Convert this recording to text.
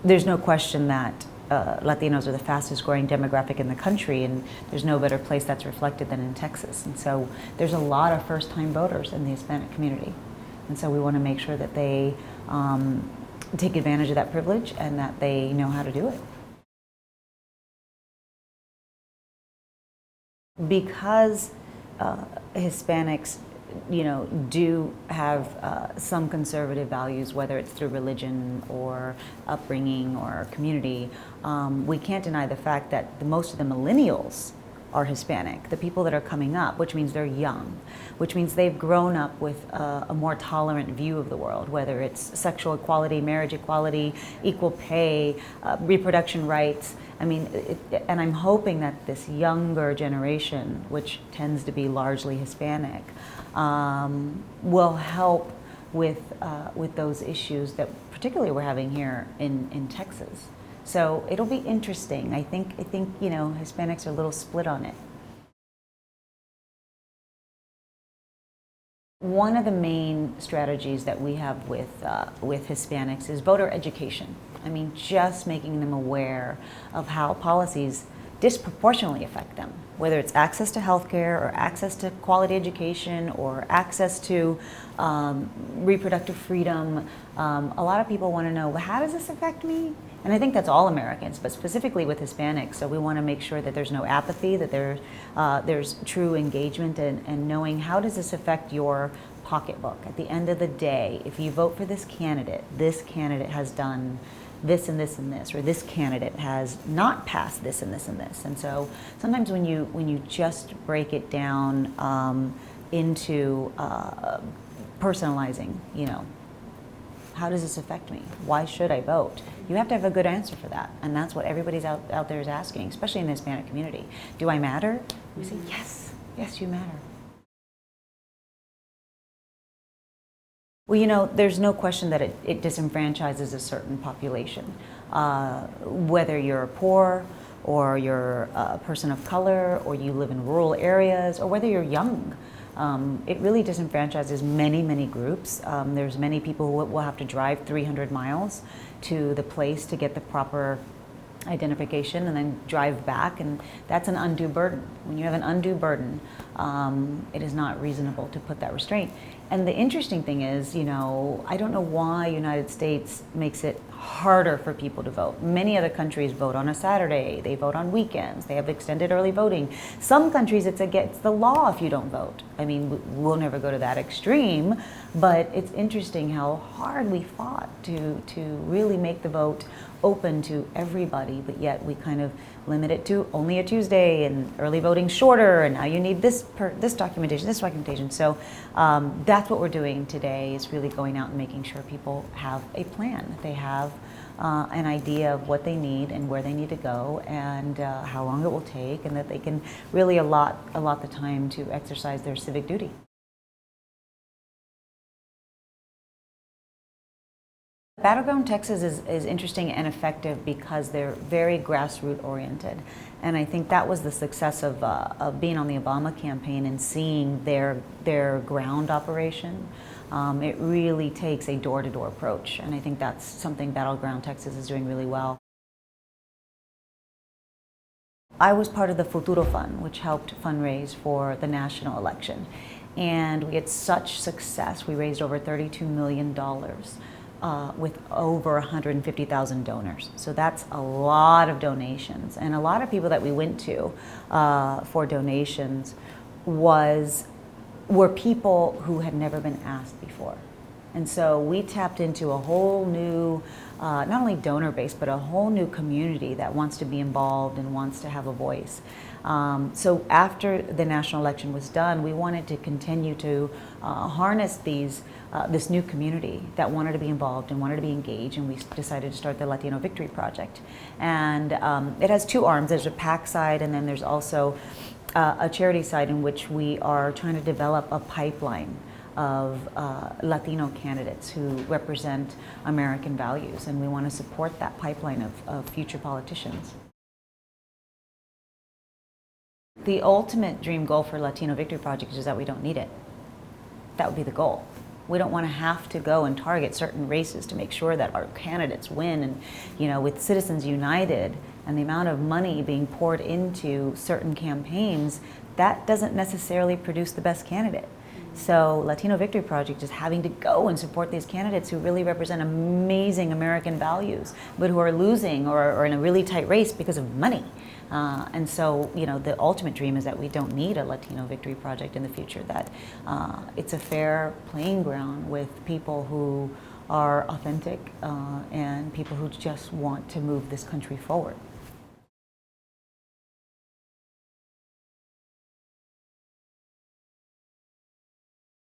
there's no question that Latinos are the fastest growing demographic in the country, and there's no better place that's reflected than in Texas. And so there's a lot of first-time voters in the Hispanic community. And so we want to make sure that they take advantage of that privilege and that they know how to do it. Because Hispanics, do have some conservative values, whether it's through religion or upbringing or community, we can't deny the fact that most of the millennials are Hispanic, the people that are coming up, which means they're young, which means they've grown up with a more tolerant view of the world, whether it's sexual equality, marriage equality, equal pay, reproduction rights. I mean, and I'm hoping that this younger generation, which tends to be largely Hispanic, will help with those issues that particularly we're having here in Texas. So it'll be interesting. I think Hispanics are a little split on it. One of the main strategies that we have with Hispanics is voter education. I mean, just making them aware of how policies disproportionately affect them, whether it's access to healthcare or access to quality education or access to reproductive freedom. A lot of people want to know, well, how does this affect me? And I think that's all Americans, but specifically with Hispanics. So we want to make sure that there's no apathy, that there's true engagement and knowing how does this affect your pocketbook. At the end of the day, if you vote for this candidate has done this and this and this, or this candidate has not passed this and this and this. And so sometimes when you just break it down into personalizing, how does this affect me? Why should I vote? You have to have a good answer for that. And that's what everybody's out there is asking, especially in the Hispanic community. Do I matter? We say, yes, you matter. Well, there's no question that it disenfranchises a certain population. Whether you're poor, or you're a person of color, or you live in rural areas, or whether you're young. It really disenfranchises many groups. There's many people who will have to drive 300 miles to the place to get the proper identification and then drive back, and that's an undue burden. When you have an undue burden, it is not reasonable to put that restraint. And the interesting thing is, I don't know why United States makes it harder for people to vote. Many other countries vote on a Saturday, they vote on weekends, they have extended early voting. Some countries it's against the law if you don't vote. I mean, we'll never go to that extreme, but it's interesting how hard we fought to really make the vote open to everybody, but yet we kind of limit it to only a Tuesday, and early voting shorter, and now you need this documentation. So that's what we're doing today, is really going out and making sure people have a plan. They have an idea of what they need and where they need to go, and how long it will take, and that they can really allot the time to exercise their civic duty. Battleground Texas is interesting and effective because they're very grassroots oriented. And I think that was the success of being on the Obama campaign and seeing their ground operation. It really takes a door-to-door approach, and I think that's something Battleground Texas is doing really well. I was part of the Futuro Fund, which helped fundraise for the national election. And we had such success. We raised over $32 million. With over 150,000 donors. So that's a lot of donations. And a lot of people that we went to for donations were people who had never been asked before. And so we tapped into a whole new, not only donor base, but a whole new community that wants to be involved and wants to have a voice. So after the national election was done, we wanted to continue to harness this new community that wanted to be involved and wanted to be engaged, and we decided to start the Latino Victory Project. And it has two arms. There's a PAC side, and then there's also a charity side in which we are trying to develop a pipeline of Latino candidates who represent American values, and we want to support that pipeline of future politicians. The ultimate dream goal for Latino Victory Project is that we don't need it. That would be the goal. We don't want to have to go and target certain races to make sure that our candidates win. And, you know, with Citizens United and the amount of money being poured into certain campaigns, that doesn't necessarily produce the best candidate. So Latino Victory Project is having to go and support these candidates who really represent amazing American values, but who are losing or are in a really tight race because of money. And so, you know, the ultimate dream is that we don't need a Latino Victory Project in the future, that it's a fair playing ground with people who are authentic and people who just want to move this country forward.